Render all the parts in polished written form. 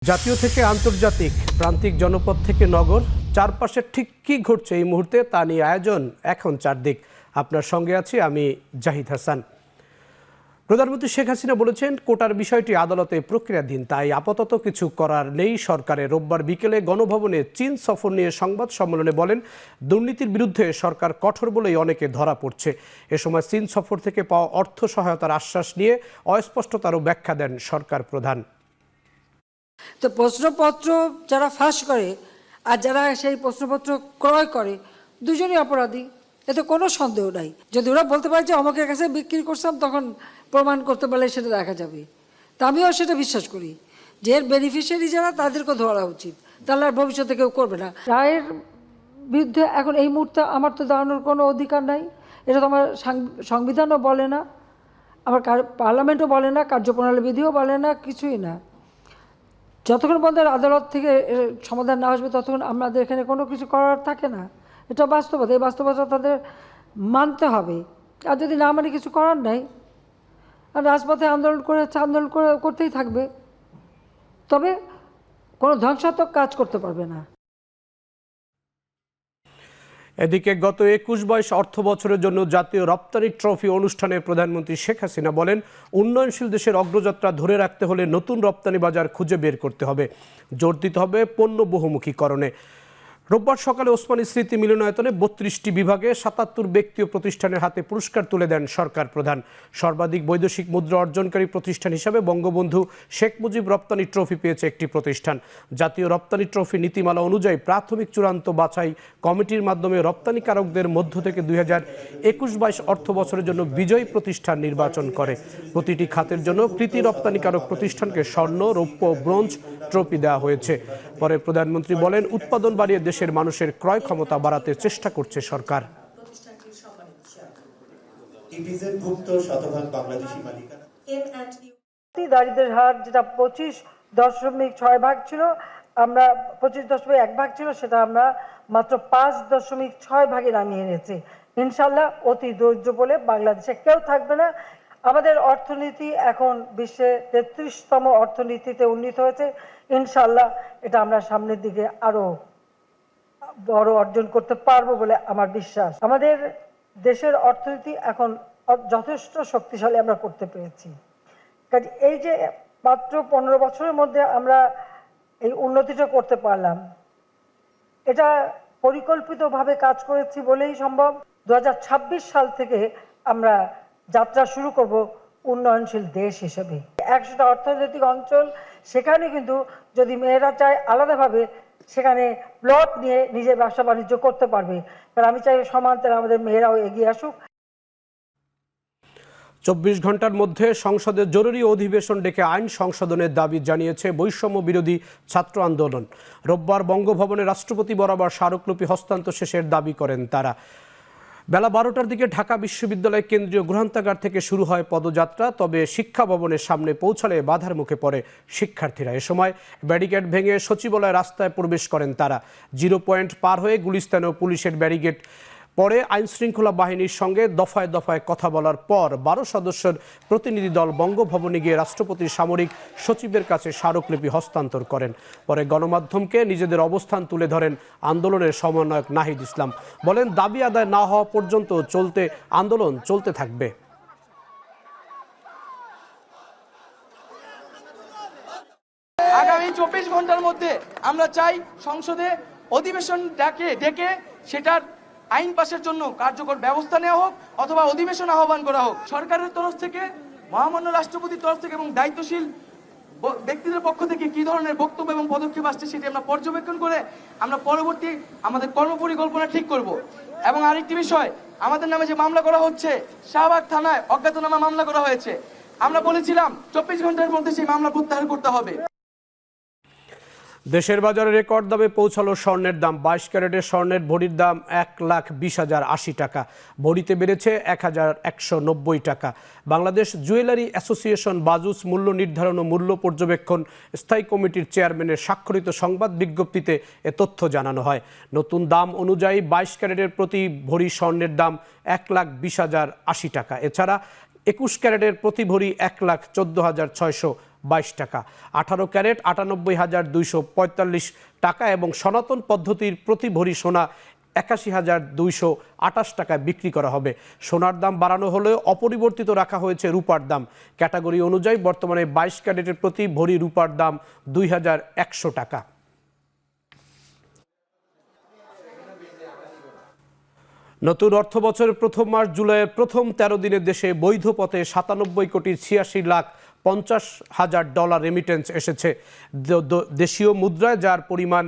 জাতীয় থেকে আন্তর্জাতিক, প্রান্তিক জনপদ থেকে নগর, চারপাশে ঠিক কী ঘটছে এই মুহূর্তে তা নিয়ে আয়োজন এখন চারদিক। আপনার সঙ্গে আছি আমি জাহিদ হাসান। প্রধানমন্ত্রী শেখ হাসিনা বলেছেন, কোটার বিষয়টি আদালতে প্রক্রিয়াধীন, তাই আপাতত কিছু করার নেই সরকারের। রোববার বিকেলে গণভবনে চীন সফর নিয়ে সংবাদ সম্মেলনে বলেন, দুর্নীতির বিরুদ্ধে সরকার কঠোর বলেই অনেকে ধরা পড়ছে। এ সময় চীন সফর থেকে পাওয়া অর্থ সহায়তার আশ্বাস নিয়ে অস্পষ্টতারও ব্যাখ্যা দেন সরকার প্রধান। তো প্রশ্নপত্র যারা ফাঁস করে আর যারা সেই প্রশ্নপত্র ক্রয় করে দুজনই অপরাধী, এতে কোনো সন্দেহ নাই। যদি ওরা বলতে পারে যে অমুকের কাছে বিক্রি করছিলাম, তখন প্রমাণ করতে পারলে সেটা দেখা যাবে। তা আমিও সেটা বিশ্বাস করি যে এর বেনিফিশিয়ারি যারা, তাদেরকেও ধরা উচিত, তাহলে আর ভবিষ্যতে কেউ করবে না। রায়ের বিরুদ্ধে এখন এই মুহূর্তে আমার তো দাঁড়ানোর কোনো অধিকার নাই। এটা তো আমার সংবিধানও বলে না, আমার পার্লামেন্টও বলে না, কার্যপ্রণালী বিধিও বলে না, কিছুই না। যতক্ষণ পর্যন্ত আদালত থেকে সমাধান না আসবে ততক্ষণ আমাদের এখানে কোনো কিছু করার থাকে না। এটা বাস্তবতা, এই বাস্তবতা তাদের মানতে হবে। আর যদি না মানে কিছু করার নাই, আর রাজপথে আন্দোলন করতেই থাকবে, তবে কোনো ধ্বংসাত্মক কাজ করতে পারবে না। এদিকে গত 21-22 অর্থ বছরের জন্য জাতীয় রপ্তানি ট্রফি অনুষ্ঠানে প্রধানমন্ত্রী শেখ হাসিনা বলেন, উন্নয়নশীল দেশের অগ্রযাত্রা ধরে রাখতে হলে নতুন রপ্তানি বাজার খুঁজে বের করতে হবে, জোর দিতে হবে পণ্য বহুমুখীকরণে। রোববার সকালে ওসমানী স্মৃতি মিলনায়তনে 32টি বিভাগে 77 ব্যক্তি ও প্রতিষ্ঠানের হাতে পুরস্কার তুলে দেন সরকার প্রধান। সর্বাধিক বৈদেশিক মুদ্রা অর্জনকারী প্রতিষ্ঠান হিসাবে বঙ্গবন্ধু শেখ মুজিব রপ্তানি ট্রফি পেয়েছে একটি প্রতিষ্ঠান। জাতীয় রপ্তানি ট্রফি নীতিমালা অনুযায়ী প্রাথমিক চূড়ান্ত বাছাই কমিটির মাধ্যমে রপ্তানিকারকদের মধ্য থেকে 2021-22 অর্থ বছরের জন্য বিজয়ী প্রতিষ্ঠান নির্বাচন করে। প্রতিটি খাতের জন্য কৃতি রপ্তানিকারক প্রতিষ্ঠানকে স্বর্ণ, রৌপ্য, ব্রোঞ্জ ট্রফি দেওয়া হয়েছে। পরে প্রধানমন্ত্রী বলেন, উৎপাদন বাড়িয়ে দেশের মানুষের ক্রয় ক্ষমতা বাড়াতে চেষ্টা করছে সরকার। দারিদ্র্যের হার যেটা 25.6 ছিল, আমরা 25.1 ছিল, সেটা আমরা মাত্র 5.6 নামিয়ে এনেছি। ইনশাল্লাহ অতি দরিদ্র বলে বাংলাদেশে কেউ থাকবে না। আমাদের অর্থনীতি এখন বিশ্বে 33তম অর্থনীতিতে উন্নীত হয়েছে। ইনশাল্লাহ এটা আমরা সামনের দিকে আরো বড় অর্জন করতে পারবো বলে আমার বিশ্বাস। আমাদের দেশের অর্থনীতি এখন যথেষ্ট শক্তিশালী আমরা করতে পেরেছি। কাজে এই যে মাত্র 15 বছরের মধ্যে আমরা এই উন্নতিটা করতে পারলাম, এটা পরিকল্পিতভাবে কাজ করেছি বলেই সম্ভব। 2026 সাল থেকে আমরা যাত্রা শুরু করব উন্নয়নশীল দেশ হিসেবে। 100টা অর্থনৈতিক অঞ্চল, সেখানে কিন্তু যদি মেয়েরা চায় আলাদাভাবে সেখানে প্লট নিয়ে নিজের ব্যবসা বাণিজ্য করতে পারবে। কারণ আমি চাই সমান্তরালে আমাদের মেয়েরাও এগিয়ে আসুক। 24 ঘন্টার মধ্যে সংসদের জরুরি অধিবেশন ডেকে আইন সংশোধনের দাবি জানিয়েছে বৈষম্য বিরোধী ছাত্র আন্দোলন। রোববার বঙ্গভবনে রাষ্ট্রপতি বরাবর স্মারকলিপি হস্তান্তর শেষের দাবি করেন তারা। বেলা 12টার দিকে ঢাকা বিশ্ববিদ্যালয় কেন্দ্রীয় গ্রন্থাগার থেকে শুরু হয় পদযাত্রা, তবে শিক্ষা ভবনের সামনে পৌঁছালে বাধার মুখে পড়ে শিক্ষার্থীরা। এ সময় ব্যারিকেড ভেঙে সচিবালয় রাস্তায় প্রবেশ করেন তারা। 0 পয়েন্ট পার হয়ে গুলিস্তানেও পুলিশের ব্যারিকেড পরে আইনশৃঙ্খলা বাহিনীর সঙ্গে দফায় দফায় কথা বলার পর 12 সদস্যের প্রতিনিধি দল বঙ্গভবনে গিয়ে রাষ্ট্রপতির সামরিক সচিবের কাছে স্মারকলিপি হস্তান্তর করেন। পরে গণমাধ্যমকে নিজেদের অবস্থান তুলে ধরেন আন্দোলনের সমন্বয়ক নাহিদ ইসলাম। বলেন, দাবি আদায় না হওয়া পর্যন্ত আন্দোলন চলতে থাকবে। আগামী 24 ঘন্টার মধ্যে আমরা চাই সংসদে অধিবেশন ডেকে সেটার আইন পাশের জন্য কার্যকর ব্যবস্থা নেওয়া হোক, অথবা অধিবেশন আহ্বান করা হোক। সরকারের তরফ থেকে, মহামান্য রাষ্ট্রপতির তরফ থেকে এবং দায়িত্বশীল ব্যক্তিদের পক্ষ থেকে কি ধরনের বক্তব্য এবং পদক্ষেপ আসছে সেটি আমরা পর্যবেক্ষণ করে আমরা পরবর্তী আমাদের কর্মপরিকল্পনা ঠিক করব। এবং আরেকটি বিষয়, আমাদের নামে যে মামলা করা হচ্ছে, শাহবাগ থানায় অজ্ঞাতনামা মামলা করা হয়েছে, আমরা বলেছিলাম 24 ঘন্টার মধ্যে সেই মামলা প্রত্যাহার করতে হবে। দেশের বাজারে রেকর্ড দামে পৌঁছালো স্বর্ণের দাম। 22 ক্যারেটের স্বর্ণের ভরির দাম 1,20,080 টাকা, ভরিতে বেড়েছে 1,190 টাকা। বাংলাদেশ জুয়েলারি অ্যাসোসিয়েশন বাজুস মূল্য নির্ধারণ ও মূল্য পর্যবেক্ষণ স্থায়ী কমিটির চেয়ারম্যানের স্বাক্ষরিত সংবাদ বিজ্ঞপ্তিতে এ তথ্য জানানো হয়। নতুন দাম অনুযায়ী 22 ক্যারেটের প্রতি ভরি স্বর্ণের দাম 1,20,080 টাকা। এছাড়া 21 ক্যারেটের প্রতি ভরি 1,14,600 টাকা, 18 ক্যারেট 98,245 টাকা এবং সনাতন পদ্ধতির প্রতি ভরি সোনা 81,228 টাকায় বিক্রি করা হবে। সোনার দাম বাড়ানো হলেও অপরিবর্তিত রাখা হয়েছে রূপার দাম। ক্যাটাগরি অনুযায়ী বর্তমানে 22 ক্যারেটের প্রতি ভরি রূপার দাম 2,100 টাকা। নতুন অর্থ বছরের প্রথম মাস জুলাইয়ের প্রথম 13 দিনে দেশে বৈধ পথে 97,86,50,000 রেমিটেন্স এসেছে দেশীয় মুদ্রায়, যার পরিমাণ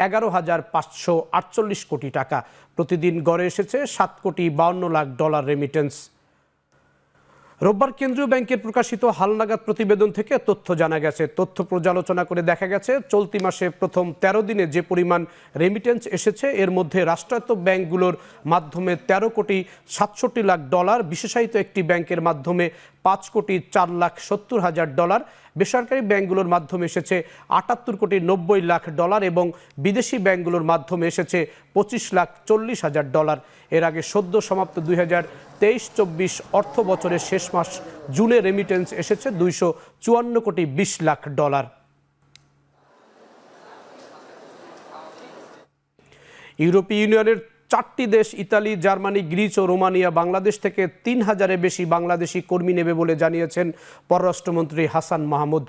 11,548 কোটি টাকা। প্রতিদিন গড়ে এসেছে $7,52,00,000 রেমিটেন্স। রোববার কেন্দ্রীয় ব্যাংকের প্রকাশিত হালনাগাদ প্রতিবেদন থেকে তথ্য জানা গেছে। তথ্য পর্যালোচনা করে দেখা গেছে চলতি মাসে প্রথম 13 দিনে যে পরিমাণ রেমিটেন্স এসেছে এর মধ্যে রাষ্ট্রায়ত্ত ব্যাংকগুলোর মাধ্যমে $13,67,00,000, বিশেষায়িত একটি ব্যাংকের মাধ্যমে $5,04,70,000, বেসরকারি ব্যাংকগুলোর মাধ্যমে এসেছে $78,90,00,000 এবং বিদেশি ব্যাংকগুলোর মাধ্যমে এসেছে $25,40,000। এর আগে সদ্য সমাপ্ত 2023-24 অর্থ বছরের শেষ মাস জুনে রেমিটেন্স এসেছে $254,20,00,000। ইউরোপীয় ইউনিয়নের 4টি দেশ ইতালি, জার্মানি, গ্রিস ও রোমানিয়া বাংলাদেশ থেকে 3,000-এর বেশি বাংলাদেশি কর্মী নেবে বলে জানিয়েছেন পররাষ্ট্রমন্ত্রী হাসান মাহমুদ।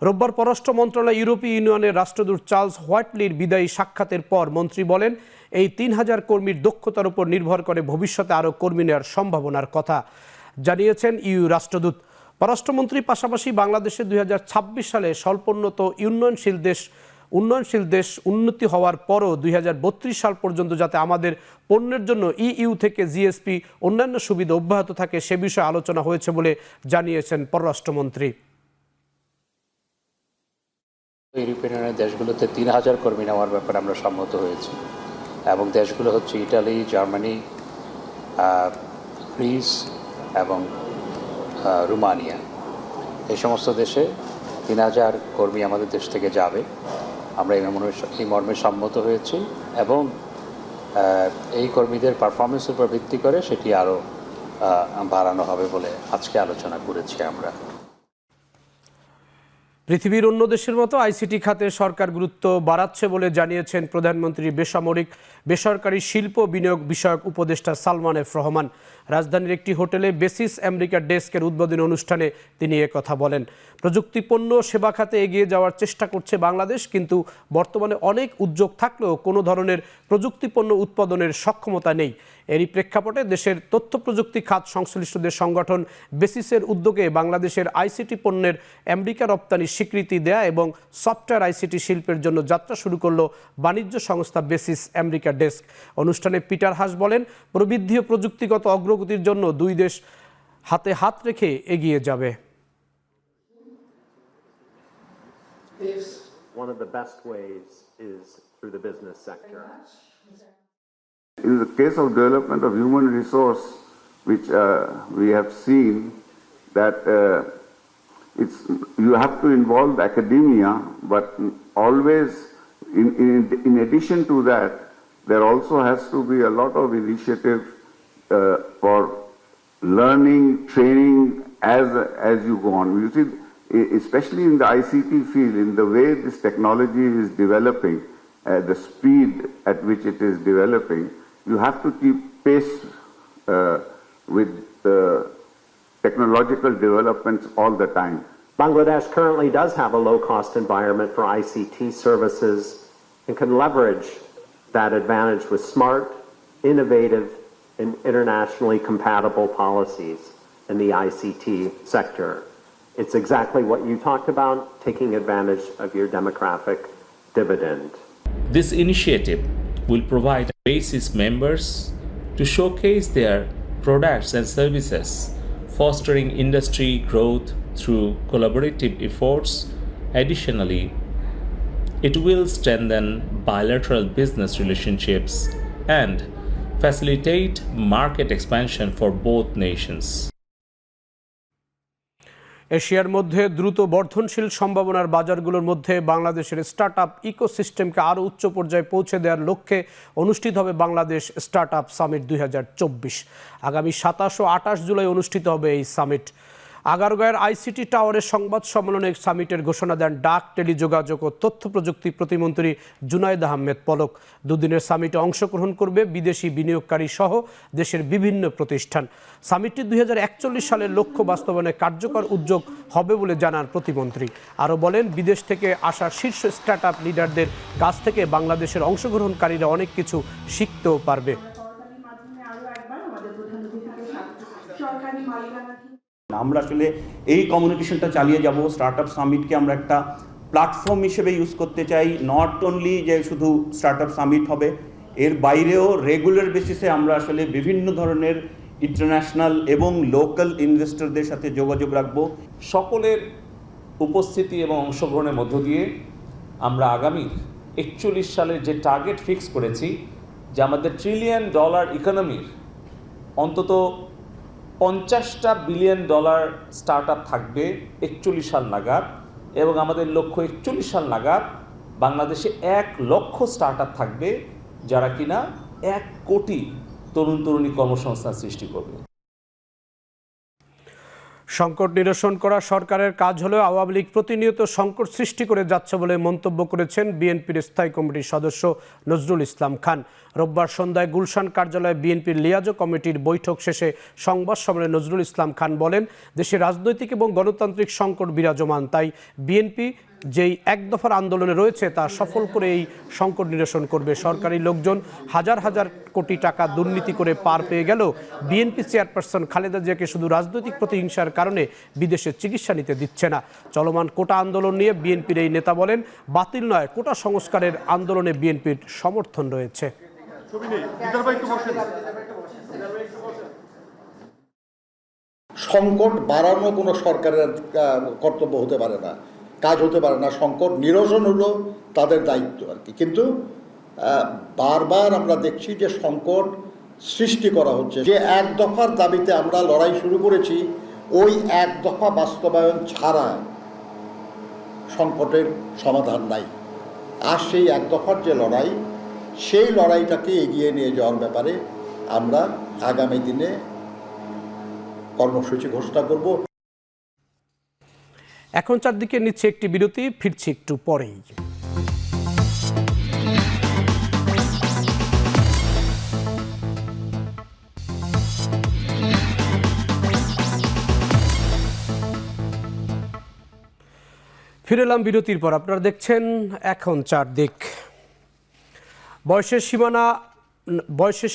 রোববার পররাষ্ট্র মন্ত্রণালয় ইউরোপীয় ইউনিয়নের রাষ্ট্রদূত চার্লস হোয়াইটলির বিদায়ী সাক্ষাতের পর মন্ত্রী বলেন, এই 3,000 কর্মীর দক্ষতার উপর নির্ভর করে ভবিষ্যতে আরও কর্মী নেওয়ার সম্ভাবনার কথা জানিয়েছেন ইইউ রাষ্ট্রদূত। পররাষ্ট্রমন্ত্রী পাশাপাশি বাংলাদেশে 2026 সালে স্বল্পোন্নত উন্নয়নশীল দেশ উন্নতি হওয়ার পরও 2032 সাল পর্যন্ত যাতে আমাদের পণ্যের জন্য ইইউ থেকে জিএসপি অন্যান্য সুবিধা অব্যাহত থাকে সে বিষয়ে আলোচনা হয়েছে বলে জানিয়েছেন পররাষ্ট্রমন্ত্রী। ইউরোপিয়ান ইউনিয়নের দেশগুলোতে 3,000 কর্মী নেওয়ার ব্যাপারে আমরা সম্মত হয়েছি এবং দেশগুলো হচ্ছে ইটালি, জার্মানি, গ্রিস এবং রোমানিয়া। এই সমস্ত দেশে 3,000 কর্মী আমাদের দেশ থেকে যাবে। আমরা এই মর্মে সম্মত হয়েছি এবং এই কর্মীদের পারফরমেন্সের উপর ভিত্তি করে সেটি আরও বাড়ানো হবে বলে আজকে আলোচনা করেছি আমরা। পৃথিবীর অন্য দেশের মতো আইসিটি খাতে সরকার গুরুত্ব বাড়াচ্ছে বলে জানিয়েছেন প্রধানমন্ত্রী বেসরকারি শিল্প বিনিয়োগ বিষয়ক উপদেষ্টা সালমান এফ রহমান। রাজধানীর একটি হোটেলে বেসিস আমেরিকা ডেস্কের উদ্বোধনী অনুষ্ঠানে তিনি একথা বলেন। প্রযুক্তিপণ্য সেবা খাতে এগিয়ে যাওয়ার চেষ্টা করছে বাংলাদেশ, কিন্তু বর্তমানে অনেক উদ্যোগ থাকলেও কোনো ধরনের প্রযুক্তিপণ্য উৎপাদনের সক্ষমতা নেই। এরই প্রেক্ষাপটে দেশের তথ্য প্রযুক্তি খাত সংশ্লিষ্টদের সংগঠন বেসিসের উদ্যোগে বাংলাদেশের আইসিটি পণ্যের আমেরিকা রপ্তানির স্বীকৃতি দেয়া এবং সফটওয়্যার আইসিটি শিল্পের জন্য যাত্রা শুরু করল বাণিজ্য সংস্থা বেসিস আমেরিকা ডেস্ক। অনুষ্ঠানে পিটার হাস বলেন, প্রবৃদ্ধি ও প্রযুক্তিগত অগ্রগতির জন্য দুই দেশ হাতে হাত রেখে এগিয়ে যাবে। One of the best ways is through the business sector. In the case of development of human resource, which we have seen that you have to involve academia, but always in addition to that, there also has to be a lot of initiative for learning, training as you go on. You see, especially in the ICT field, in the way this technology is developing, the speed at which it is developing, you have to keep pace with the technological developments all the time. Bangladesh currently does have a low-cost environment for ICT services and can leverage that advantage with smart, innovative, and internationally compatible policies in the ICT sector. It's exactly what you talked about, taking advantage of your demographic dividend. This initiative will provide BASIS members to showcase their products and services, fostering industry growth through collaborative efforts. Additionally, it will strengthen bilateral business relationships and facilitate market expansion for both nations. এশিয়ার মধ্যে দ্রুত বর্ধনশীল সম্ভাবনার বাজারগুলোর মধ্যে বাংলাদেশের startup ইকোসিস্টেমকে আরও উচ্চ পর্যায়ে পৌঁছে দেওয়ার লক্ষ্যে অনুষ্ঠিত হবে বাংলাদেশ স্টার্টআপ সামিট 2024। আগামী 27 ও 28 জুলাই অনুষ্ঠিত হবে এই সামিট। আগারগাঁয়ের আইসিটি টাওয়ারের সংবাদ সম্মেলনে সামিটের ঘোষণা দেন ডাক, টেলিযোগাযোগ ও তথ্য প্রযুক্তি প্রতিমন্ত্রী জুনায়েদ আহমেদ পলক। দুদিনের সামিটে অংশগ্রহণ করবে বিদেশি বিনিয়োগকারী সহ দেশের বিভিন্ন প্রতিষ্ঠান। সামিটটি 2041 সালের লক্ষ্য বাস্তবায়নে কার্যকর উদ্যোগ হবে বলে জানান প্রতিমন্ত্রী। আরও বলেন, বিদেশ থেকে আসা শীর্ষ স্টার্টআপ লিডারদের কাছ থেকে বাংলাদেশের অংশগ্রহণকারীরা অনেক কিছু শিখতেও পারবে। আমরা আসলে এই কমিউনিকেশনটা চালিয়ে যাব। স্টার্টআপ সামিটকে আমরা একটা প্ল্যাটফর্ম হিসেবে ইউজ করতে চাই। নট অনলি যে শুধু স্টার্টআপ সামিট হবে, এর বাইরেও রেগুলার বেসিসে আমরা আসলে বিভিন্ন ধরনের ইন্টারন্যাশনাল এবং লোকাল ইনভেস্টরদের সাথে যোগাযোগ রাখব। সকলের উপস্থিতি এবং অংশগ্রহণের মধ্য দিয়ে আমরা আগামী 41 সালের যে টার্গেট ফিক্স করেছি, যে আমাদের $1 ট্রিলিয়ন ইকোনমির অন্তত 50টা বিলিয়ন ডলার স্টার্টআপ থাকবে 41 সাল নাগাদ, এবং আমাদের লক্ষ্য 41 সাল নাগাদ বাংলাদেশে 1 লক্ষ স্টার্টআপ থাকবে যারা কিনা 1 কোটি তরুণ তরুণী কর্মসংস্থান সৃষ্টি করবে। সংকট নিরসন করা সরকারের কাজ হলেও আওয়ামী লীগ প্রতিনিয়ত সংকট সৃষ্টি করে যাচ্ছে বলে মন্তব্য করেছেন বিএনপির স্থায়ী কমিটির সদস্য নজরুল ইসলাম খান। রোববার সন্ধ্যায় গুলশান কার্যালয়ে বিএনপির লিয়াজো কমিটির বৈঠক শেষে সংবাদ সম্মেলনে নজরুল ইসলাম খান বলেন, দেশে রাজনৈতিক এবং গণতান্ত্রিক সংকট বিরাজমান, তাই বিএনপি যেই এক দফার আন্দোলনে রয়েছে তা সফল করে এই সংকট নিরসন করবে। সরকারি লোকজন হাজার হাজার কোটি টাকা দুর্নীতি করে পার পেয়ে গেল বিএনপি চেয়ারপারসন খালেদা জিয়াকে শুধু রাজনৈতিক প্রতিহিংসার কারণে বিদেশে চিকিৎসা নিতে দিচ্ছে না। চলমান কোটা আন্দোলন নিয়ে বিএনপির এই নেতা বলেন, বাতিল নয়, কোটা সংস্কারের আন্দোলনে বিএনপির সমর্থন রয়েছে। সংকট বাড়ানো কোনো সরকারের কর্তব্য হতে পারে না, কাজ হতে পারে না। সংকট নিরসন হলো তাদের দায়িত্ব আর কি। কিন্তু বারবার আমরা দেখছি যে সংকট সৃষ্টি করা হচ্ছে। যে এক দফার দাবিতে আমরা লড়াই শুরু করেছি, ওই এক দফা বাস্তবায়ন ছাড়া সংকটের সমাধান নাই। আর সেই এক দফার যে লড়াই, সেই লড়াইটাকে এগিয়ে নিয়ে যাওয়ার ব্যাপারে আমরা আগামী দিনে কর্মসূচি ঘোষণা করব। এখন চারদিকে নিচ্ছে একটি বিরতি, ফিরছি একটু পরেই। ফিরে এলাম বিরতির পর। আপনারা দেখছেন এখন চারদিক। বয়সের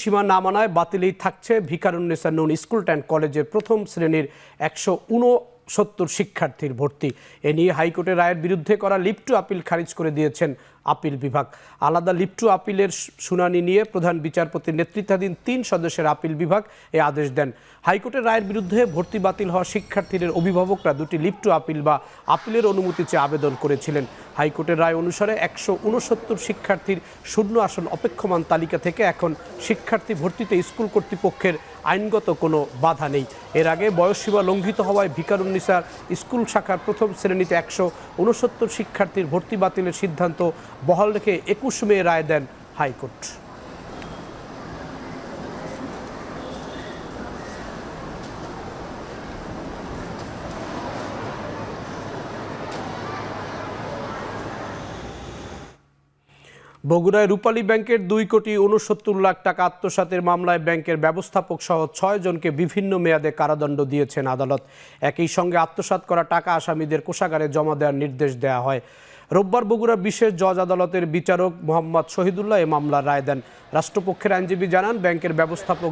সীমা না মানায় বাতিলেই থাকছে ভিকারুন্নেসা নূন স্কুল অ্যান্ড কলেজের প্রথম শ্রেণীর 169 শিক্ষার্থীর ভর্তি। এ নিয়ে হাইকোর্টের রায়ের বিরুদ্ধে করা লিভ টু আপিল খারিজ করে দিয়েছেন আপিল বিভাগ। আলাদা লিভ টু আপিলের শুনানি নিয়ে প্রধান বিচারপতির নেতৃত্বাধীন 3 সদস্যের আপিল বিভাগ এ আদেশ দেন। হাইকোর্টের রায়ের বিরুদ্ধে ভর্তি বাতিল হওয়া শিক্ষার্থীদের অভিভাবকরা 2টি লিভ টু আপিল বা আপিলের অনুমতি চেয়ে আবেদন করেছিলেন। হাইকোর্টের রায় অনুসারে 169 শিক্ষার্থীর শূন্য আসন অপেক্ষমান তালিকা থেকে এখন শিক্ষার্থী ভর্তিতে স্কুল কর্তৃপক্ষের আইনগত কোনো বাধা নেই। এর আগে বয়সসীমা লঙ্ঘিত হওয়ায় ভিকারুন্নিসার স্কুল শাখার প্রথম শ্রেণীতে 169 শিক্ষার্থীর ভর্তি বাতিলের সিদ্ধান্ত বহাল রেখে 21 মে রায় দেন হাইকোর্ট। বগুড়ায় রূপালী ব্যাংকের 2,69,00,000 টাকা আত্মসাতের মামলায় ব্যাংকের ব্যবস্থাপক সহ 6 জনকে বিভিন্ন মেয়াদে কারাদণ্ড দিয়েছেন আদালত। একই সঙ্গে আত্মসাৎ করা টাকা আসামিদের কোষাগারে জমা দেওয়ার নির্দেশ দেওয়া হয়। রোববার বগুড়া বিশেষ জজ আদালতের বিচারক মোহাম্মদ শহীদুল্লাহ এ মামলার রায় দেন। রাষ্ট্রপক্ষের আইনজীবী জানান, ব্যাংকের ব্যবস্থাপক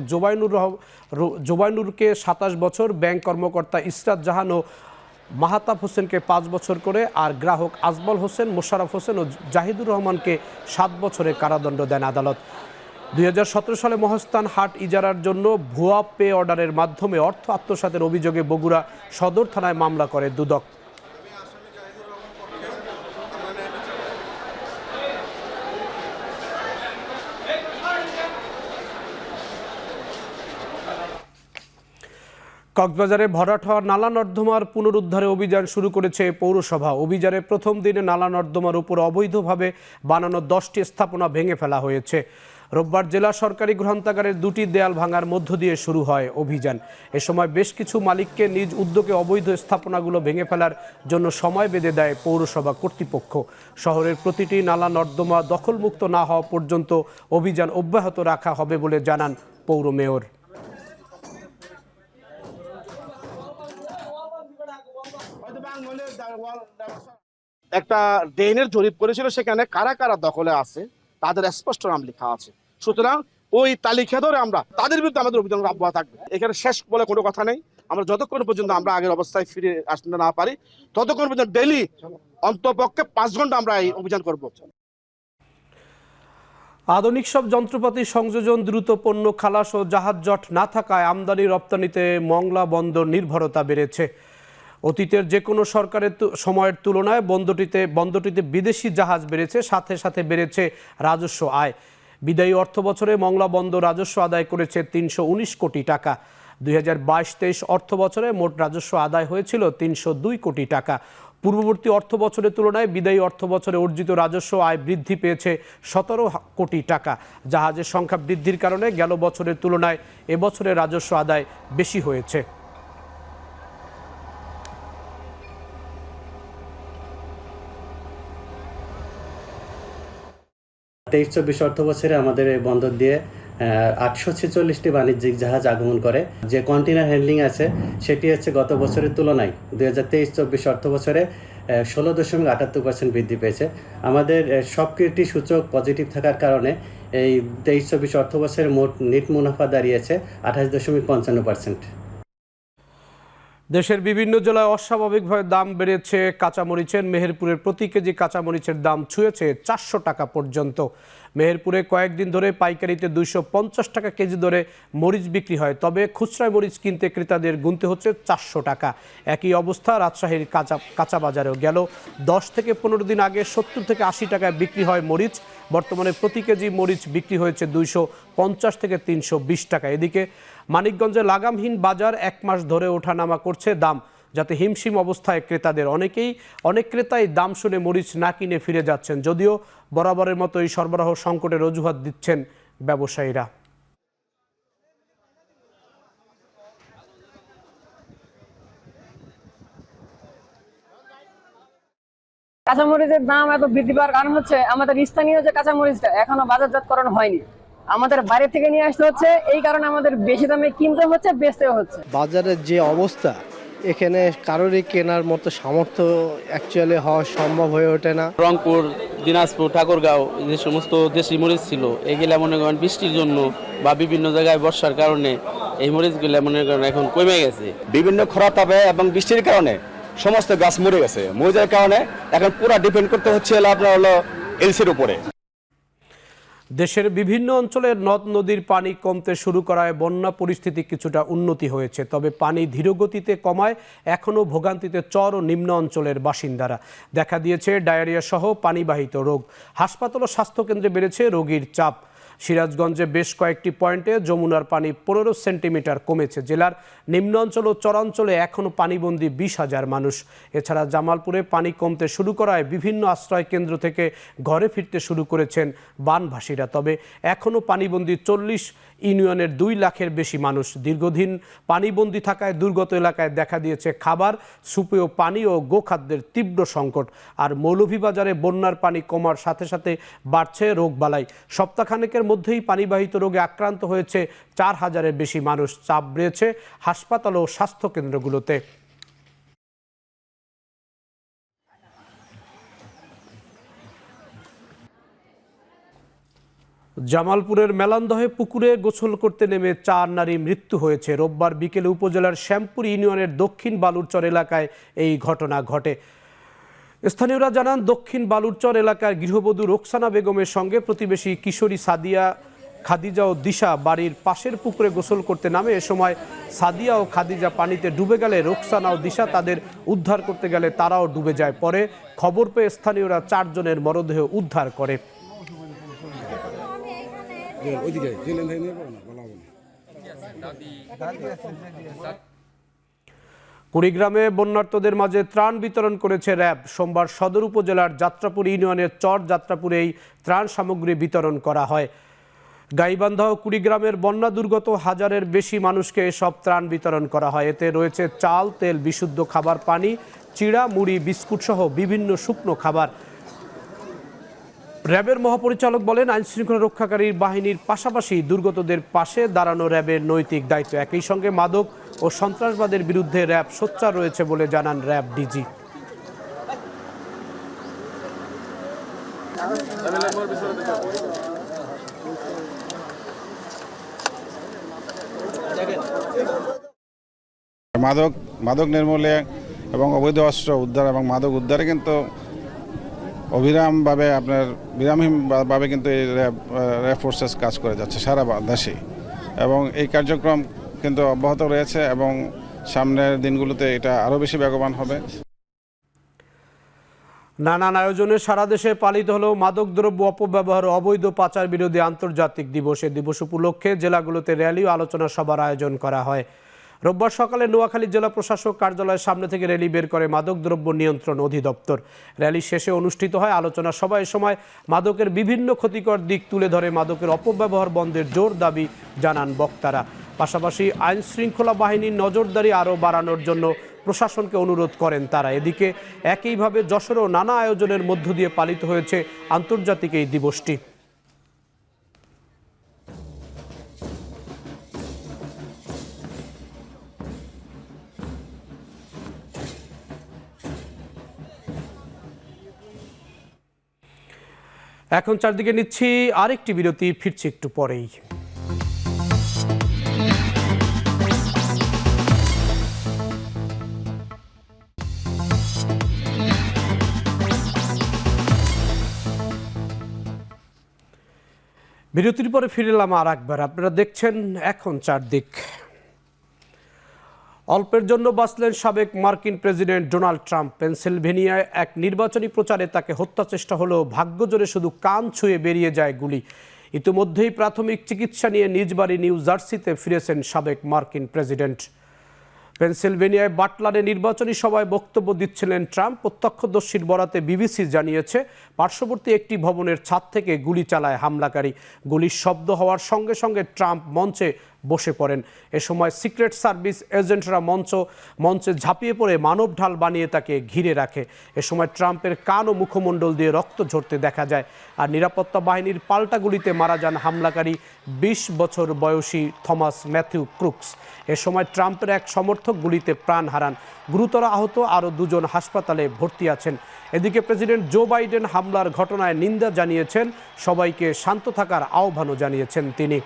জোবাইনুরকে 27 বছর, ব্যাংক কর্মকর্তা ইসরাত জাহান ও মাহাতাব হোসেনকে 5 বছর করে, আর গ্রাহক আজমল হোসেন, মোশাররফ হোসেন ও জাহিদুর রহমানকে 7 বছরের কারাদণ্ড দেন আদালত। 2017 সালে মহাস্থান হাট ইজারার জন্য ভুয়া পে অর্ডারের মাধ্যমে অর্থ আত্মসাতের অভিযোগে বগুড়া সদর থানায় মামলা করে দুদক। কক্সবাজারে ভরাট হওয়া নালা নর্দমার পুনরুদ্ধারে অভিযান শুরু করেছে পৌরসভা। অভিযানে প্রথম দিনে নালা নর্দমার উপর অবৈধভাবে বানানো 10টি স্থাপনা ভেঙে ফেলা হয়েছে। রোববার জেলা সরকারি গ্রন্থাগারের 2টি দেয়াল ভাঙার মধ্য দিয়ে শুরু হয় অভিযান। এ সময় বেশ কিছু মালিককে নিজ উদ্যোগে অবৈধ স্থাপনাগুলো ভেঙে ফেলার জন্য সময় বেঁধে দেয় পৌরসভা কর্তৃপক্ষ। শহরের প্রতিটি নালা নর্দমা দখলমুক্ত না হওয়া পর্যন্ত অভিযান অব্যাহত রাখা হবে বলে জানান পৌর মেয়র। একটা ড্রেনের জরিপ করেছিল, সেখানে কারা কারা দখলে আছে তাদের স্পষ্ট নাম লেখা আছে। সুতরাং ওই তালিকা ধরে আমরা তাদের বিরুদ্ধে আমাদের অভিযান অব্যাহত থাকবে। এখানে শেষ বলে কোনো কথা নেই। আমরা যতক্ষণ পর্যন্ত আমরা আগের অবস্থায় ফিরে আসতে না পারি ততক্ষণ পর্যন্ত ডেইলি অন্তপক্ষে 5 ঘন্টা আমরা এই অভিযান করব। আধুনিক সব যন্ত্রপাতি সংযোজন, দ্রুত পণ্য খালাস ও জাহাজ জট না থাকায় আমদানি রপ্তানিতে মংলা বন্দর নির্ভরতা বেড়েছে। অতীতের যে কোনো সরকারের সময়ের তুলনায় বন্দরটিতে বিদেশি জাহাজ বেড়েছে, সাথে সাথে বেড়েছে রাজস্ব আয়। বিদায়ী অর্থ বছরে মংলা বন্দর রাজস্ব আদায় করেছে 319 কোটি টাকা। 2022-23 অর্থ বছরে মোট রাজস্ব আদায় হয়েছিল 302 কোটি টাকা। পূর্ববর্তী অর্থ বছরের তুলনায় বিদায়ী অর্থ বছরে অর্জিত রাজস্ব আয় বৃদ্ধি পেয়েছে 17 কোটি টাকা। জাহাজের সংখ্যা বৃদ্ধির কারণে গেল বছরের তুলনায় এবছরে রাজস্ব আদায় বেশি হয়েছে। 23-24 অর্থ বছরে আমাদের এই বন্দর দিয়ে 846টি বাণিজ্যিক জাহাজ আগমন করে। যে কন্টেইনার হ্যান্ডলিং আছে সেটি হচ্ছে গত বছরের তুলনায় 2023-24 অর্থ বছরে 16.78% বৃদ্ধি পেয়েছে। আমাদের সবকটি সূচক পজিটিভ থাকার কারণে এই 23-24 অর্থ বছরের মোট নেট মুনাফা দাঁড়িয়েছে 28.55%। দেশের বিভিন্ন জেলায় অস্বাভাবিকভাবে দাম বেড়েছে কাঁচামরিচের। মেহেরপুরের প্রতি কেজি কাঁচামরিচের দাম ছুঁয়েছে 400 টাকা পর্যন্ত। মেহেরপুরে কয়েকদিন ধরে পাইকারিতে 250 টাকা কেজি দরে মরিচ বিক্রি হয়, তবে খুচরায় মরিচ কিনতে ক্রেতাদের গুনতে হচ্ছে 400 টাকা। একই অবস্থা রাজশাহীর কাঁচা বাজারেও। গেল 10 থেকে 15 দিন আগে 70 থেকে 80 টাকায় বিক্রি হয় মরিচ। বর্তমানে প্রতি কেজি মরিচ বিক্রি হয়েছে 250 থেকে 320 টাকা। এদিকে মানিকগঞ্জে লাগামহীন বাজার 1 মাস ধরে ওঠানামা করছে দাম, যাতে হিমশিম অবস্থায় ক্রেতাদের। অনেক ক্রেতাই দাম শুনে মরিচ না কিনে ফিরে যাচ্ছেন, যদিও বরাবরের মতো এই সরবরাহ সংকটের অজুহাত দিচ্ছেন ব্যবসায়ীরা। কাঁচামরিচের দাম এত বৃদ্ধি পাওয়ার কারণ হচ্ছে আমাদের স্থানীয় যে কাঁচামরিচটা এখনো বাজারজাতকরণ হয়নি, আমাদের বাইরে থেকে নিয়ে আসতে হচ্ছে। এই কারণে আমাদের বেশি দামে কিনতে হচ্ছে, বেচতে হচ্ছে। বাজারের যে অবস্থা, এখানে কারোরই কেনার মতো সামর্থ্য অ্যাকচুয়ালি হওয়া সম্ভব হয়ে ওঠে না। রংপুর, দিনাজপুর, ঠাকুরগাঁও যে সমস্ত দেশি মরিচ ছিল, এগুলা মনে করেন বৃষ্টির জন্য বা বিভিন্ন জায়গায় বর্ষার কারণে এই মরিচগুলা মনে করেন এখন কমে গেছে। বিভিন্ন খরাতাপে এবং বৃষ্টির কারণে সমস্ত গাছ মরে গেছে। মরিচের কারণে এখন পুরো ডিপেন্ড করতে হচ্ছে আপনার হলো এলসির উপরে। দেশের বিভিন্ন অঞ্চলের নদ নদীর পানি কমতে শুরু করায় বন্যা পরিস্থিতি কিছুটা উন্নতি হয়েছে, তবে পানি ধীরগতিতে কমায় এখনও ভোগান্তিতে চর ও নিম্ন অঞ্চলের বাসিন্দারা। দেখা দিয়েছে ডায়রিয়া সহ পানিবাহিত রোগ। হাসপাতাল ও স্বাস্থ্যকেন্দ্রে বেড়েছে রোগীর চাপ। সিরাজগঞ্জে বেশ কয়েকটি পয়েন্টে যমুনার পানি 15 সেন্টিমিটার কমেছে। জেলার নিম্ন অঞ্চল ও চরাঞ্চলে এখনও পানিবন্দী 20,000 মানুষ। এছাড়া জামালপুরে পানি কমতে শুরু করায় বিভিন্ন আশ্রয় কেন্দ্র থেকে ঘরে ফিরতে শুরু করেছেন বানভাসীরা, তবে এখনও পানিবন্দী 40 ইউনিয়নের 2 লাখের বেশি মানুষ। দীর্ঘদিন পানিবন্দী থাকায় দুর্গত এলাকায় দেখা দিয়েছে খাবার, সুপেয় পানি ও গোখাদ্যের তীব্র সংকট। আর মৌলভীবাজারে বন্যার পানি কমার সাথে সাথে বাড়ছে রোগবালাই। সপ্তাহখানেকের মধ্যেই পানিবাহিত রোগে আক্রান্ত হয়েছে 4,000-এর বেশি মানুষ। চাপ বেড়েছে হাসপাতাল ও স্বাস্থ্যকেন্দ্রগুলোতে। জামালপুরের মেলান্দহে পুকুরে গোসল করতে নেমে 4 নারী মৃত্যু হয়েছে। রোববার বিকেলে উপজেলার শ্যামপুর ইউনিয়নের দক্ষিণ বালুরচর এলাকায় এই ঘটনা ঘটে। স্থানীয়রা জানান, দক্ষিণ বালুরচর এলাকার গৃহবধূ রোকসানা বেগমের সঙ্গে প্রতিবেশী কিশোরী সাদিয়া, খাদিজা ও দিশা বাড়ির পাশের পুকুরে গোসল করতে নামে। এ সময় সাদিয়া ও খাদিজা পানিতে ডুবে গেলে রোকসানা ও দিশা তাদের উদ্ধার করতে গেলে তারাও ডুবে যায়। পরে খবর পেয়ে স্থানীয়রা 4 জনের মরদেহ উদ্ধার করে। কুড়িগ্রামে বন্যার্তদের মাঝে ত্রাণ বিতরণ করেছে র্যাব। সোমবার সদর উপজেলার যাত্রাপুর ইউনিয়নের চর যাত্রাপুরে এই ত্রাণ সামগ্রী বিতরণ করা হয়। গাইবান্ধা ও কুড়িগ্রামের বন্যা দুর্গত হাজারের বেশি মানুষকে এসব ত্রাণ বিতরণ করা হয়। এতে রয়েছে চাল, তেল, বিশুদ্ধ খাবার পানি, চিড়া, মুড়ি, বিস্কুট সহ বিভিন্ন শুকনো খাবার। র্যাবের মহাপরিচালক বলেন, আইনশৃঙ্খলা রক্ষাকারী বাহিনীর পাশাপাশি দুর্গতদের পাশে দাঁড়ানো র্যাবের নৈতিক দায়িত্ব। একই সঙ্গে মাদক ও সন্ত্রাসবাদের বিরুদ্ধে র্যাব সোচ্চার রয়েছে বলে জানান র্যাব ডিজি। মাদক নির্মূলে এবং অবৈধ অস্ত্র উদ্ধার এবং মাদক উদ্ধারে কিন্তু বিরামহীনভাবে কিন্তু এই র্যাব ফোর্সেস কাজ করে যাচ্ছে সারা দেশে, এবং এই কার্যক্রম কিন্তু অব্যাহত রয়েছে এবং সামনের দিনগুলোতে এটা আরও বেশি বেগবান হবে। নানান আয়োজনে সারা দেশে পালিত হলো মাদকদ্রব্য অপব্যবহার ও অবৈধ পাচার বিরোধী আন্তর্জাতিক দিবস। এই দিবস উপলক্ষে জেলাগুলোতে র্যালি ও আলোচনা সভার আয়োজন করা হয়। রোববার সকালে নোয়াখালী জেলা প্রশাসক কার্যালয়ের সামনে থেকে র্যালি বের করে মাদকদ্রব্য নিয়ন্ত্রণ অধিদপ্তর। র্যালি শেষে অনুষ্ঠিত হয় আলোচনা সভা। এ সময় মাদকের বিভিন্ন ক্ষতিকর দিক তুলে ধরে মাদকের অপব্যবহার বন্ধের জোর দাবি জানান বক্তারা। পাশাপাশি আইন শৃঙ্খলা বাহিনীর নজরদারি আরও বাড়ানোর জন্য প্রশাসনকে অনুরোধ করেন তারা। এদিকে একইভাবে যশোরেও নানা আয়োজনের মধ্য দিয়ে পালিত হয়েছে আন্তর্জাতিক এই দিবসটি। এখন চারদিকে নিচ্ছি আরেকটি বিরতি, ফিরছি একটু পরেই। বিরতির পরে ফিরে এলাম আর একবার। আপনারা দেখছেন এখন চারদিক। অল্পের জন্য বাঁচলেন সাবেক মার্কিন প্রেসিডেন্ট ডোনাল্ড ট্রাম্প। পেনসিলভেনিয়ায় এক নির্বাচনী প্রচারে তাকে হত্যা চেষ্টা হলেও ভাগ্যজোরে শুধু কান ছুঁয়ে বেরিয়ে যায় গুলি। ইতিমধ্যেই প্রাথমিক চিকিৎসা নিয়ে নিজ বাড়ি নিউ জার্সিতে ফিরেছেন সাবেক মার্কিন প্রেসিডেন্ট। পেনসিলভেনিয়ায় বাটলারে নির্বাচনী সভায় বক্তব্য দিচ্ছিলেন ট্রাম্প। প্রত্যক্ষদর্শীর বরাতে বিবিসি জানিয়েছে, পার্শ্ববর্তী একটি ভবনের ছাদ থেকে গুলি চালায় হামলাকারী। গুলির শব্দ হওয়ার সঙ্গে সঙ্গে ট্রাম্প মঞ্চে বসে পড়েন। এ সময় সিক্রেট সার্ভিস এজেন্টরা মঞ্চে ঝাঁপিয়ে পড়ে মানব ঢাল বানিয়ে তাকে ঘিরে রাখে। এ সময় ট্রাম্পের কান ও মুখমণ্ডল দিয়ে রক্ত ঝরতে দেখা যায়। আর নিরাপত্তা বাহিনীর পাল্টা গুলিতে মারা যান হামলাকারী ২০ বছর বয়সী থমাস ম্যাথিউ ক্রুকস। এ সময় ট্রাম্পের এক সমর্থক গুলিতে প্রাণ হারান। গুরুতর আহত আরও দুজন হাসপাতালে ভর্তি আছেন। এদিকে প্রেসিডেন্ট জো বাইডেন হামলার ঘটনায় নিন্দা জানিয়েছেন, সবাইকে শান্ত থাকার আহ্বানও জানিয়েছেন তিনি।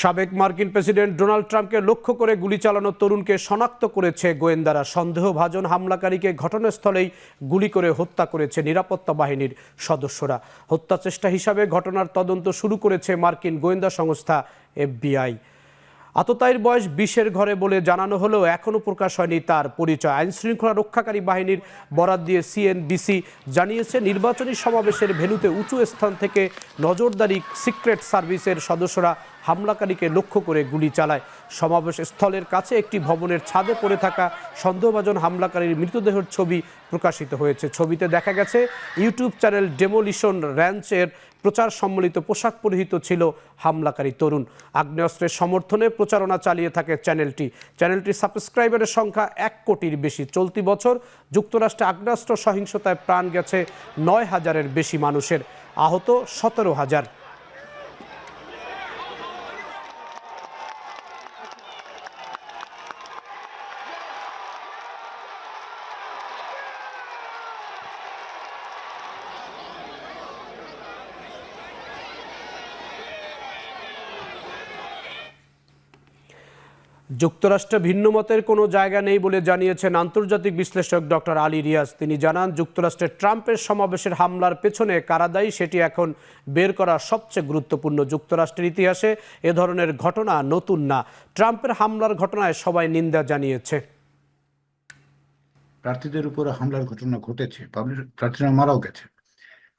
সাবেক মার্কিন প্রেসিডেন্ট ডোনাল্ড ট্রাম্পকে লক্ষ্য করে গুলি চালানো তরুণকে শনাক্ত করেছে গোয়েন্দারা। সন্দেহভাজন হামলাকারীকে ঘটনাস্থলেই গুলি করে হত্যা করেছে নিরাপত্তা বাহিনীর সদস্যরা। হত্যা চেষ্টা হিসাবে ঘটনার তদন্ত শুরু করেছে মার্কিন গোয়েন্দা সংস্থা FBI। আততায়ীর বয়স 20-এর ঘরে বলে জানানো হলেও এখনও প্রকাশ হয়নি তার পরিচয়। আইনশৃঙ্খলা রক্ষাকারী বাহিনীর বরাত দিয়ে CNBC জানিয়েছে, নির্বাচনী সমাবেশের ভেন্যুতে উঁচু স্থান থেকে নজরদারি সিক্রেট সার্ভিসের সদস্যরা হামলাকারীকে লক্ষ্য করে গুলি চালায়। সমাবেশ স্থলের কাছে একটি ভবনের ছাদে পড়ে থাকা সন্দেহভাজন হামলাকারীর মৃতদেহের ছবি প্রকাশিত হয়েছে। ছবিতে দেখা গেছে ইউটিউব চ্যানেল ডেমোলিশন র্যাঞ্চের প্রচার সম্মিলিত পোশাক পরিহিত ছিল হামলাকারী তরুণ। আগ্নেয়াস্ত্রের সমর্থনে প্রচারণা চালিয়ে থাকে চ্যানেলটির সাবস্ক্রাইবারের সংখ্যা 1 কোটির বেশি। চলতি বছর যুক্তরাষ্ট্রে আগ্নেয়াস্ত্র সহিংসতায় প্রাণ গেছে 9,000-এর বেশি মানুষের, আহত 17,000। যুক্তরাষ্ট্রে ভিন্নমতের কোনো জায়গা নেই বলে জানিয়েছেন আন্তর্জাতিক বিশ্লেষক ডক্টর আলী রিয়াজ। তিনি জানান, যুক্তরাষ্ট্রে ট্রাম্পের সমাবেশের হামলার পেছনে কারা দায়ী সেটি এখন বের করা সবচেয়ে গুরুত্বপূর্ণ। যুক্তরাষ্ট্রের ইতিহাসে এ ধরনের ঘটনা নতুন না। ট্রাম্পের হামলার ঘটনায় সবাই নিন্দা জানিয়েছে। প্রার্থীদের উপর হামলার ঘটনা ঘটেছে, প্রার্থীরা মারাও গেছে।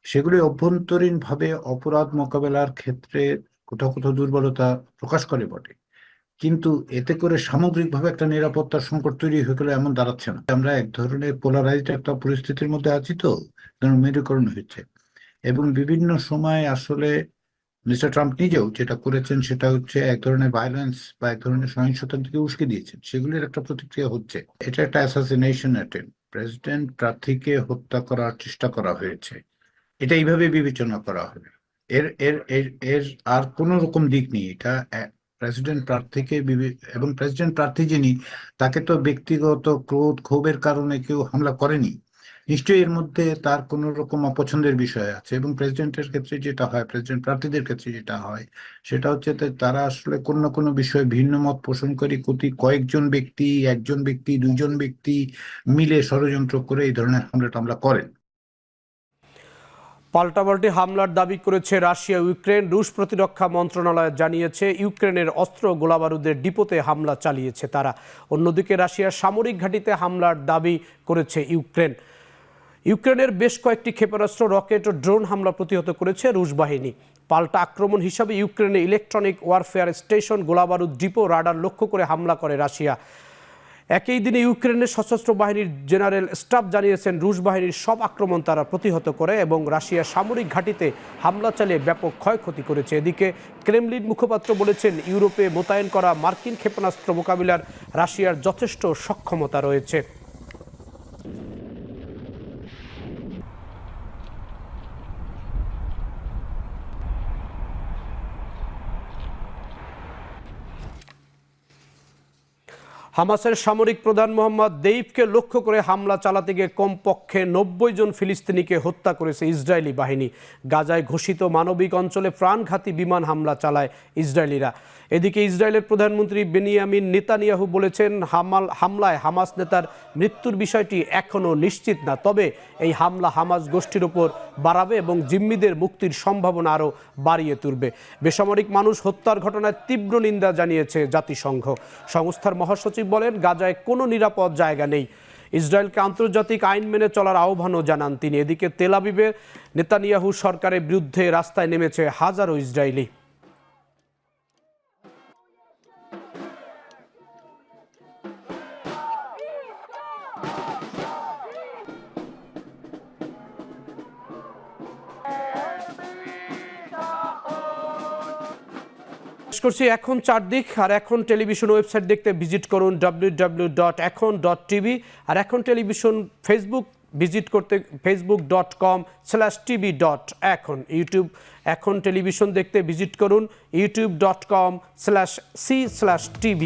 সেগুলি অভ্যন্তরীণভাবে অপরাধ মোকাবেলার ক্ষেত্রে কোথাও কোথাও দুর্বলতা প্রকাশ করে বটে, কিন্তু এতে করে সামগ্রিকভাবে একটা নিরাপত্তার সংকট তৈরি হয়ে গেলে এমন দাঁড়াচ্ছে না। আমরা এক ধরনের পোলারাইজড একটা পরিস্থিতির মধ্যে আছি, তো মেরুকরণ হচ্ছে, এবং বিভিন্ন সময় আসলে মিস্টার ট্রাম্প নিজেও যেটা করেছেন সেটা হচ্ছে এক ধরনের ভায়োলেন্স বা এক ধরনের সহিংসতার দিকে উস্কে দিয়েছেন, সেগুলির একটা প্রতিক্রিয়া হচ্ছে। এটা একটা অ্যাসাসিনেশন অ্যাটেম্প, প্রেসিডেন্ট প্রার্থীকে হত্যা করার চেষ্টা করা হয়েছে, এটা এইভাবে বিবেচনা করা হবে। এর এর এর এর আর কোনো রকম দিক নেই। এটা প্রেসিডেন্ট প্রার্থীকে এবং প্রেসিডেন্ট প্রার্থী যিনি, তাকে তো ব্যক্তিগত ক্রোধ ক্ষোভের কারণে কেউ হামলা করেনি। নিশ্চয়ই এর মধ্যে তার কোনো রকম অপছন্দের বিষয় আছে, এবং প্রেসিডেন্টের ক্ষেত্রে যেটা হয়, প্রেসিডেন্ট প্রার্থীদের ক্ষেত্রে যেটা হয় সেটা হচ্ছে তারা আসলে কোনো না কোনো বিষয়ে ভিন্ন মত পোষণ করে কয়েকজন ব্যক্তি, একজন ব্যক্তি, দুইজন ব্যক্তি মিলে ষড়যন্ত্র করে এই ধরনের হামলা টামলা করেন। পাল্টাপাল্টি হামলার দাবি করেছে রাশিয়া ইউক্রেন। রুশ প্রতিরক্ষা মন্ত্রণালয় জানিয়েছে ইউক্রেনের অস্ত্র গোলাবারুদের ডিপোতে হামলা চালিয়েছে তারা। অন্যদিকে রাশিয়ার সামরিক ঘাঁটিতে হামলার দাবি করেছে ইউক্রেন। ইউক্রেনের বেশ কয়েকটি ক্ষেপণাস্ত্র, রকেট ও ড্রোন হামলা প্রতিহত করেছে রুশ বাহিনী। পাল্টা আক্রমণ হিসাবে ইউক্রেনের ইলেকট্রনিক ওয়ারফেয়ার স্টেশন, গোলাবারুদ ডিপো, রাডার লক্ষ্য করে হামলা করে রাশিয়া। একই দিনে ইউক্রেনের সশস্ত্র বাহিনীর জেনারেল স্টাফ জানিয়েছেন রুশ বাহিনীর সব আক্রমণ তারা প্রতিহত করে এবং রাশিয়ার সামরিক ঘাঁটিতে হামলা চালিয়ে ব্যাপক ক্ষয়ক্ষতি করেছে। এদিকে ক্রেমলিন মুখপাত্র বলেছেন ইউরোপে মোতায়েন করা মার্কিন ক্ষেপণাস্ত্র মোকাবিলার রাশিয়ার যথেষ্ট সক্ষমতা রয়েছে। হামাসের সামরিক প্রধান মোহাম্মদ দেইফকে লক্ষ্য করে হামলা চালাতে গিয়ে কমপক্ষে 90 জন ফিলিস্তিনিকে হত্যা করেছে ইসরায়েলি বাহিনী। গাজায় ঘোষিত মানবিক অঞ্চলে প্রাণঘাতী বিমান হামলা চালায় ইসরায়েলিরা। এদিকে ইসরায়েলের প্রধানমন্ত্রী বেনিয়ামিন নেতানিয়াহু বলেছেন হামলায় হামাস নেতার মৃত্যুর বিষয়টি এখনও নিশ্চিত না, তবে এই হামলা হামাস গোষ্ঠীর ওপর বাড়াবে এবং জিম্মিদের মুক্তির সম্ভাবনা আরও বাড়িয়ে তুলবে। বেসামরিক মানুষ হত্যার ঘটনায় তীব্র নিন্দা জানিয়েছে জাতিসংঘ। সংস্থার মহাসচিব বলেন গাজায় কোনো নিরাপদ জায়গা নেই। ইসরায়েলকে আন্তর্জাতিক আইন মেনে চলার আহ্বানও জানান তিনি। এদিকে তেল আবিবে নেতানিয়াহু সরকারের বিরুদ্ধে রাস্তায় নেমেছে হাজারো ইসরায়েলি। করছি এখন চারদিক। আর এখন টেলিভিশন ওয়েবসাইট দেখতে ভিজিট করুন www.ekhon.tv। আর এখন টেলিভিশন ফেসবুক ভিজিট করতে facebook.com/tv.ekhon। ইউটিউব এখন টেলিভিশন দেখতে ভিজিট করুন youtube.com/c/tv